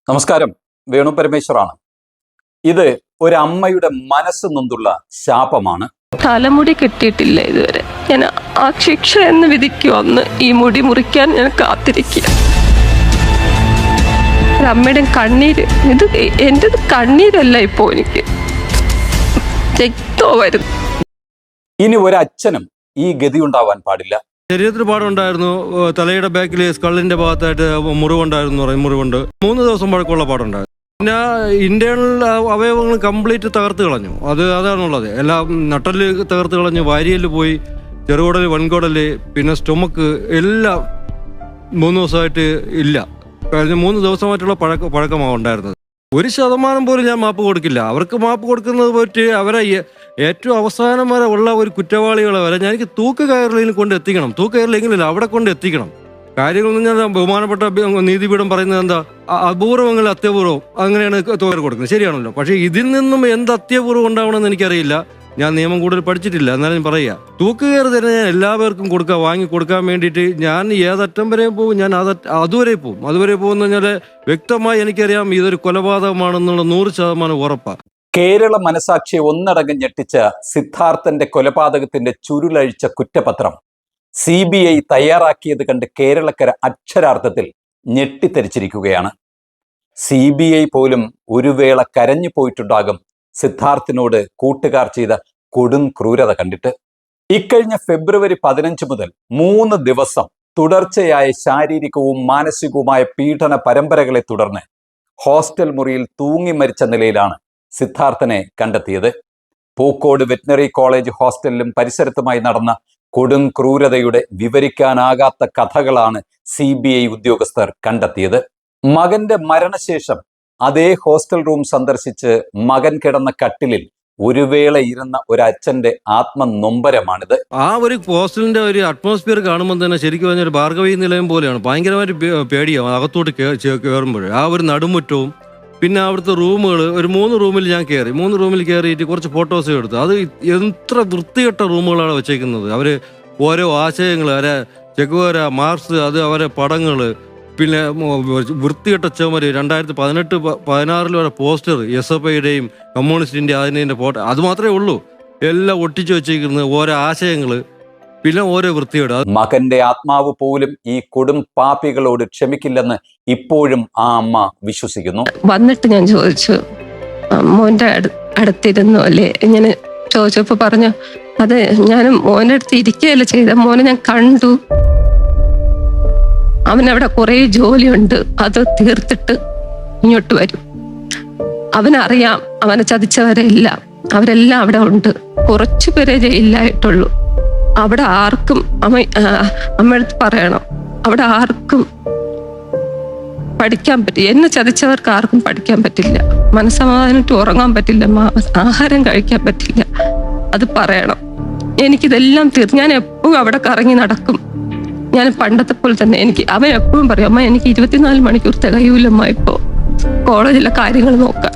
നമസ്കാരം, വേണു പരമേശ്വറാണ്. ഇത് ഒരു അമ്മയുടെ മനസ്സ് നൊന്തുള്ള ശാപമാണ്. തലമുടി കിട്ടിയിട്ടില്ല ഇതുവരെ. ഞാൻ ആ ശിക്ഷ എന്ന് വിധിക്കുവന്ന് ഈ മുടി മുറിക്കാൻ ഞാൻ കാത്തിരിക്കുക. അമ്മയുടെ കണ്ണീര്, ഇത് എൻ്റെ കണ്ണീരല്ല ഇപ്പോൾ എനിക്ക് രക്തോ വരുന്നു. ഇനി ഒരച്ഛനും ഈ ഗതി ഉണ്ടാവാൻ പാടില്ല. ശരീരത്തിന് പാടുണ്ടായിരുന്നു, തലയുടെ ബാക്കിൽ സ്കള്ളിന്റെ ഭാഗത്തായിട്ട് മുറിവുണ്ടായിരുന്നു, മുറിവുണ്ട്. 3 ദിവസം പഴക്കമുള്ള പാടുണ്ടായിരുന്നു. പിന്നെ ഇന്റേണൽ അവയവങ്ങൾ കംപ്ലീറ്റ് തകർത്ത് കളഞ്ഞു. അതാണുള്ളത്. എല്ലാം നട്ടല് തകർത്ത് കളഞ്ഞു, വാരിയല് പോയി, ചെറുകുടല്, വൻകുടല്, പിന്നെ സ്റ്റൊമക്ക് എല്ലാം 3 ദിവസമായിട്ട് ഇല്ല. കഴിഞ്ഞ 3 ദിവസമായിട്ടുള്ള പഴക്കമാണ് ഉണ്ടായിരുന്നത്. 1% പോലും ഞാൻ മാപ്പ് കൊടുക്കില്ല. അവർക്ക് മാപ്പ് കൊടുക്കുന്നത് പോയിട്ട് അവരെ ഏറ്റവും അവസാനം വരെ ഉള്ള ഒരു കുറ്റവാളികളെ വരെ എനിക്ക് തൂക്കുകയറിൽ കൊണ്ട് എത്തിക്കണം. തൂക്കുകയറിലെങ്കിലില്ല, അവിടെ കൊണ്ട് എത്തിക്കണം. കാര്യങ്ങളൊന്നും ഞാൻ ബഹുമാനപ്പെട്ട നീതിപീഠം പറയുന്നത് എന്താ, അപൂർവങ്ങൾ അത്യപൂർവം, അങ്ങനെയാണ് തുക കൊടുക്കുന്നത്. ശരിയാണല്ലോ. പക്ഷേ ഇതിൽ നിന്നും എന്ത് അത്യപൂർവം ഉണ്ടാവണമെന്ന് എനിക്കറിയില്ല. ഞാൻ നിയമം കൂടുതൽ പഠിച്ചിട്ടില്ല, എന്നാലും പറയുക, തൂക്കുകയർ തന്നെ ഞാൻ എല്ലാവർക്കും വാങ്ങി കൊടുക്കാൻ വേണ്ടിയിട്ട് ഞാൻ ഏതറ്റം വരെയും പോകും. ഞാൻ അതുവരെ പോകും. അതുവരെ പോകുന്ന പറഞ്ഞാൽ വ്യക്തമായി എനിക്കറിയാം ഇതൊരു കൊലപാതകമാണെന്നുള്ള 100% ഉറപ്പാണ്. കേരള മനസാക്ഷിയെ ഒന്നടങ്കം ഞെട്ടിച്ച സിദ്ധാർത്ഥന്റെ കൊലപാതകത്തിന്റെ ചുരുളഴിച്ച കുറ്റപത്രം CBI തയ്യാറാക്കിയത് കണ്ട് കേരളക്കര അക്ഷരാർത്ഥത്തിൽ ഞെട്ടിത്തെരിച്ചിരിക്കുകയാണ്. CBI പോലും ഒരു വേള കരഞ്ഞു പോയിട്ടുണ്ടാകും സിദ്ധാർത്ഥിനോട് കൂട്ടുകാർ ചെയ്ത കൊടും ക്രൂരത കണ്ടിട്ട്. ഇക്കഴിഞ്ഞ ഫെബ്രുവരി 15 മുതൽ 3 ദിവസം തുടർച്ചയായ ശാരീരികവും മാനസികവുമായ പീഡന പരമ്പരകളെ തുടർന്ന് ഹോസ്റ്റൽ മുറിയിൽ തൂങ്ങി മരിച്ച നിലയിലാണ് സിദ്ധാർത്ഥനെ കണ്ടെത്തിയത്. പൂക്കോട് വെറ്റിനറി കോളേജ് ഹോസ്റ്റലിലും പരിസരത്തുമായി നടന്ന കൊടും ക്രൂരതയുടെ വിവരിക്കാനാകാത്ത കഥകളാണ് CBI ഉദ്യോഗസ്ഥർ കണ്ടെത്തിയത്. മകന്റെ മരണശേഷം അതേ ഹോസ്റ്റൽ റൂം സന്ദർശിച്ച് മകൻ കിടന്ന കട്ടിലിൽ ഒരു വേള ഇരുന്ന ഒരച്ഛന്റെ ആത്മനൊമ്പരമാണിത്. ആ ഒരു ഹോസ്റ്റലിന്റെ ഒരു അറ്റ്മോസ്ഫിയർ കാണുമ്പോൾ തന്നെ ശരിക്കും പറഞ്ഞൊരു ഭാർഗവി നിലയം പോലെയാണ്. ഭയങ്കരമായിട്ട് പേടിയാവും അകത്തോട്ട് കയറുമ്പോൾ. ആ ഒരു നടുമുറ്റവും പിന്നെ അവിടുത്തെ റൂമുകൾ, ഒരു 3 റൂമിൽ ഞാൻ കയറി. 3 റൂമിൽ കയറിയിട്ട് കുറച്ച് ഫോട്ടോസ് എടുത്തു. അത് എത്ര വൃത്തികെട്ട റൂമുകളാണ് വെച്ചേക്കുന്നത്. അവർ ഓരോ ആശയങ്ങൾ, അവരെ ചെഗുവേര, മാർക്സ്, അത് അവരെ പടങ്ങൾ, പിന്നെ വൃത്തികെട്ട ചുമര്, 2018, 16 വരെ പോസ്റ്റർ, SFIയുടെയും കമ്മ്യൂണിസ്റ്റിൻ്റെ അതിൻ്റെ ഫോട്ടോ, അത് മാത്രമേ ഉള്ളൂ. എല്ലാം ഒട്ടിച്ചു വെച്ചേക്കുന്നത് ഓരോ ആശയങ്ങൾ, പിന്നെ ഓരോ വൃത്തിയോട്. മകന്റെ ആത്മാവ് പോലും ഈ കൊടും പാപികളോട് ക്ഷമിക്കില്ലെന്ന് ഇപ്പോഴും ആ അമ്മ വിശ്വസിക്കുന്നു. വന്നിട്ട് ഞാൻ ചോദിച്ചു, മോൻ്റെ അടുത്തിരുന്നു അല്ലേ ഇങ്ങനെ ചോദിച്ചപ്പോൾ പറഞ്ഞു, അത് ഞാൻ മോൻ്റെ അടുത്ത് ഇരിക്കുകയല്ല ചെയ്ത, മോനെ ഞാൻ കണ്ടു. അവനവിടെ കുറേ ജോലിയുണ്ട്, അത് തീർത്തിട്ട് ഇങ്ങോട്ട് വരും. അവനറിയാം അവനെ ചതിച്ചവരെല്ലാം, അവരെല്ലാം അവിടെ ഉണ്ട്. കുറച്ചു പേരെ ജയിലിലായിട്ടുള്ളൂ. അവിടെ ആർക്കും അമ്മയടുത്ത് പറയണം, അവിടെ ആർക്കും പഠിക്കാൻ പറ്റില്ല. എന്നെ ചതിച്ചവർക്ക് ആർക്കും പഠിക്കാൻ പറ്റില്ല, മനസ്സമാധാനമായിട്ട് ഉറങ്ങാൻ പറ്റില്ല, ആഹാരം കഴിക്കാൻ പറ്റില്ല. അത് പറയണം. എനിക്കിതെല്ലാം ഞാൻ എപ്പോഴും അവിടെ കറങ്ങി നടക്കും. ഞാൻ പണ്ടത്തെ പോലെ തന്നെ അവൻ എപ്പോഴും പറയും, അമ്മ എനിക്ക് 24 മണിക്കൂർ തികയൂലമ്മ ഇപ്പോൾ കോളേജിലെ കാര്യങ്ങൾ നോക്കാൻ.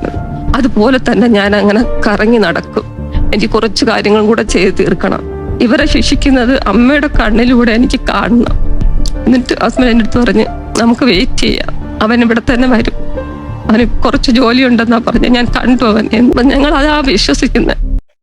അതുപോലെ തന്നെ ഞാൻ അങ്ങനെ കറങ്ങി നടക്കും. എനിക്ക് കുറച്ച് കാര്യങ്ങളും കൂടെ ചെയ്ത് തീർക്കണം. ഇവരെ ശിക്ഷിക്കുന്നത് അമ്മയുടെ കണ്ണിലൂടെ എനിക്ക് കാണണം. എന്നിട്ട് ഹസ്ബൻഡ് എൻ്റെ അടുത്ത് പറഞ്ഞ്, നമുക്ക് വെയിറ്റ് ചെയ്യാം, അവൻ ഇവിടെ തന്നെ വരും, അവന് കുറച്ച് ജോലി ഉണ്ടെന്നാ പറഞ്ഞ്. ഞാൻ കണ്ടു അവനെ. ഞങ്ങൾ അതാ വിശ്വസിക്കുന്നത്.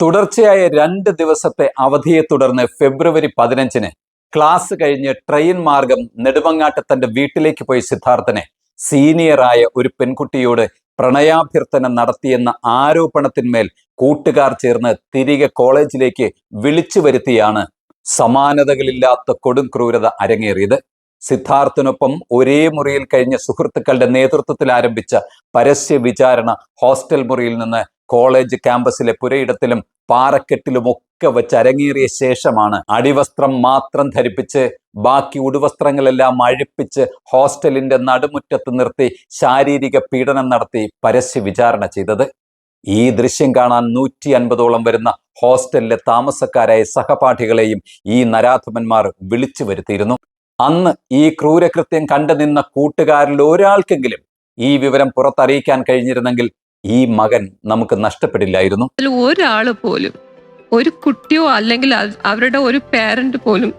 തുടർച്ചയായ 2 ദിവസത്തെ അവധിയെ തുടർന്ന് ഫെബ്രുവരി 15 ക്ലാസ് കഴിഞ്ഞ് ട്രെയിൻ മാർഗം നെടുമങ്ങാട്ട് തന്റെ വീട്ടിലേക്ക് പോയ സിദ്ധാർത്ഥനെ സീനിയറായ ഒരു പെൺകുട്ടിയോട് പ്രണയാഭ്യർത്ഥന നടത്തിയെന്ന ആരോപണത്തിന്മേൽ കൂട്ടുകാർ ചേർന്ന് തിരികെ കോളേജിലേക്ക് വിളിച്ചു വരുത്തിയാണ് സമാനതകളില്ലാത്ത കൊടും ക്രൂരത അരങ്ങേറിയത്. സിദ്ധാർത്ഥിനൊപ്പം ഒരേ മുറിയിൽ കഴിഞ്ഞ സുഹൃത്തുക്കളുടെ നേതൃത്വത്തിൽ ആരംഭിച്ച പരസ്യ വിചാരണ ഹോസ്റ്റൽ മുറിയിൽ നിന്ന് കോളേജ് ക്യാമ്പസിലെ പുരയിടത്തിലും പാറക്കെട്ടിലുമൊക്കെ വെച്ച് അരങ്ങേറിയ ശേഷമാണ് അടിവസ്ത്രം മാത്രം ധരിപ്പിച്ച് ബാക്കി ഉടുവസ്ത്രങ്ങളെല്ലാം അഴിപ്പിച്ച് ഹോസ്റ്റലിന്റെ നടുമുറ്റത്ത് നിർത്തി ശാരീരിക പീഡനം നടത്തി പരസ്യ വിചാരണ ചെയ്തത്. ഈ ദൃശ്യം കാണാൻ 150ഓളം വരുന്ന ഹോസ്റ്റലിലെ താമസക്കാരായ സഹപാഠികളെയും ഈ നരാധമന്മാർ വിളിച്ചു വരുത്തിയിരുന്നു. അന്ന് ഈ ക്രൂരകൃത്യം കണ്ടു നിന്ന കൂട്ടുകാരിൽ ഒരാൾക്കെങ്കിലും ഈ വിവരം പുറത്തറിയിക്കാൻ കഴിഞ്ഞിരുന്നെങ്കിൽ ഈ മകൻ നമുക്ക് നഷ്ടപ്പെടില്ലായിരുന്നു. ഒരാള് പോലും, ഒരു കുട്ടിയോ അല്ലെങ്കിൽ അവരുടെ ഒരു പേരന്റ് പോലും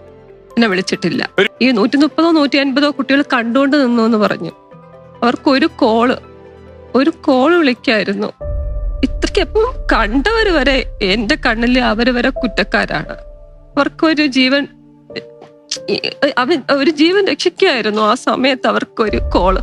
എന്നെ വിളിച്ചിട്ടില്ല. ഈ 130-150 കുട്ടികൾ കണ്ടുകൊണ്ട് നിന്നു എന്ന് പറഞ്ഞു. അവർക്കൊരു കോള് ഒരു കോൾ വിളിക്കായിരുന്നു. ഇത്രയ്ക്കപ്പം കണ്ടവര് വരെ എന്റെ കണ്ണിൽ അവര് വരെ കുറ്റക്കാരാണ്. അവർക്കൊരു ജീവൻ ഒരു ജീവൻ രക്ഷിക്കായിരുന്നു ആ സമയത്ത് അവർക്കൊരു കോള്.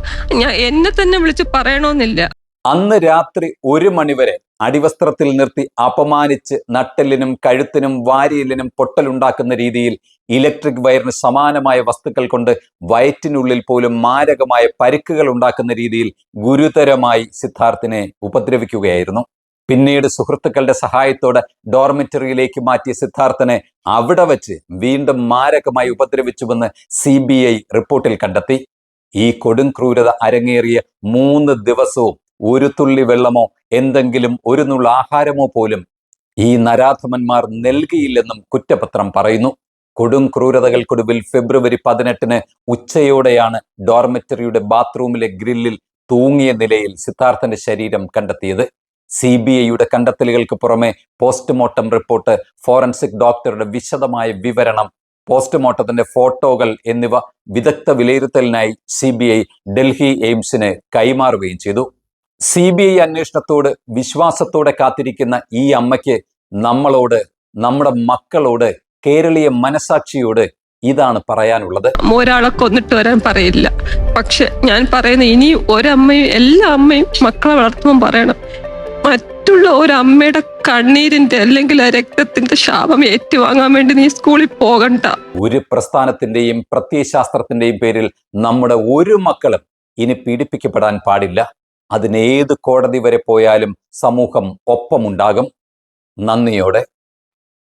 എന്നെ തന്നെ വിളിച്ച് പറയണമെന്നില്ല. അന്ന് രാത്രി 1 മണിവരെ അടിവസ്ത്രത്തിൽ നിർത്തി അപമാനിച്ച് നട്ടെല്ലിനും കഴുത്തിനും വാരിയലിനും പൊട്ടലുണ്ടാക്കുന്ന രീതിയിൽ ഇലക്ട്രിക് വയറിന് സമാനമായ വസ്തുക്കൾ കൊണ്ട് വയറ്റിനുള്ളിൽ പോലും മാരകമായ പരിക്കുകൾ ഉണ്ടാക്കുന്ന രീതിയിൽ ഗുരുതരമായി സിദ്ധാർത്ഥിനെ ഉപദ്രവിക്കുകയായിരുന്നു. പിന്നീട് സുഹൃത്തുക്കളുടെ സഹായത്തോടെ ഡോർമെറ്ററിയിലേക്ക് മാറ്റിയ സിദ്ധാർത്ഥനെ അവിടെ വച്ച് വീണ്ടും മാരകമായി ഉപദ്രവിച്ചുവെന്ന് CBI റിപ്പോർട്ടിൽ കണ്ടെത്തി. ഈ കൊടും ക്രൂരത അരങ്ങേറിയ 3 ദിവസവും ഒരു തുള്ളി വെള്ളമോ എന്തെങ്കിലും ഒരു നുള്ള ആഹാരമോ പോലും ഈ നരാധമന്മാർ നൽകിയില്ലെന്നും കുറ്റപത്രം പറയുന്നു. കൊടും ക്രൂരതകൾക്കൊടുവിൽ ഫെബ്രുവരി 18 ഉച്ചയോടെയാണ് ഡോർമെറ്ററിയുടെ ബാത്റൂമിലെ ഗ്രില്ലിൽ തൂങ്ങിയ നിലയിൽ സിദ്ധാർത്ഥന്റെ ശരീരം കണ്ടെത്തിയത്. CBIയുടെ കണ്ടെത്തലുകൾക്ക് പുറമെ പോസ്റ്റ്മോർട്ടം റിപ്പോർട്ട്, ഫോറൻസിക് ഡോക്ടറുടെ വിശദമായ വിവരണം, പോസ്റ്റ്മോർട്ടത്തിന്റെ ഫോട്ടോകൾ എന്നിവ വിദഗ്ധ വിലയിരുത്തലിനായി CBI ഡൽഹി എയിംസിന് കൈമാറുകയും ചെയ്തു. CBI അന്വേഷണത്തോട് വിശ്വാസത്തോടെ കാത്തിരിക്കുന്ന ഈ അമ്മയ്ക്ക് നമ്മളോട്, നമ്മുടെ മക്കളോട്, കേരളീയ മനസാക്ഷിയോട് ഇതാണ് പറയാനുള്ളത്. ഒരാളെ കൊന്നിട്ട് വരാൻ പറയില്ല. പക്ഷെ ഞാൻ പറയുന്ന ഇനി ഒരമ്മയും, എല്ലാ അമ്മയും മക്കളെ വളർത്തുമ്പോൾ പറയണം, മറ്റുള്ള ഒരമ്മയുടെ കണ്ണീരിന്റെ അല്ലെങ്കിൽ ആ രക്തത്തിന്റെ ശാപം ഏറ്റുവാങ്ങാൻ വേണ്ടി നീ സ്കൂളിൽ പോകണ്ട. ഒരു പ്രസ്ഥാനത്തിന്റെയും പ്രത്യയശാസ്ത്രത്തിന്റെയും പേരിൽ നമ്മുടെ ഒരു മക്കളും ഇനി പീഡിപ്പിക്കപ്പെടാൻ പാടില്ല. അതിനേത് കോടതി വരെ പോയാലും സമൂഹം ഒപ്പമുണ്ടാകും. നന്ദിയോടെ.